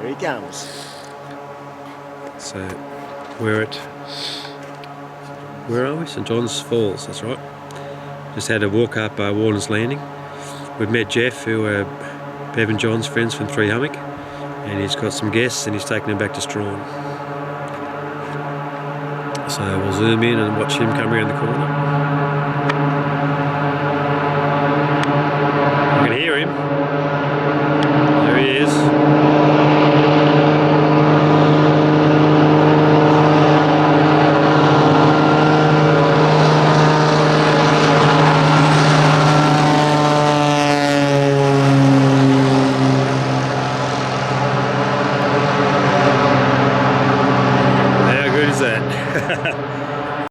Here he comes. So we're at, where are we? St John's Falls, that's right. Just had a walk up Warner's Landing. We've met Jeff, who Bev and John's friends from Three Hummock, and he's got some guests and he's taking them back to Strahan. So we'll zoom in and watch him come around the corner.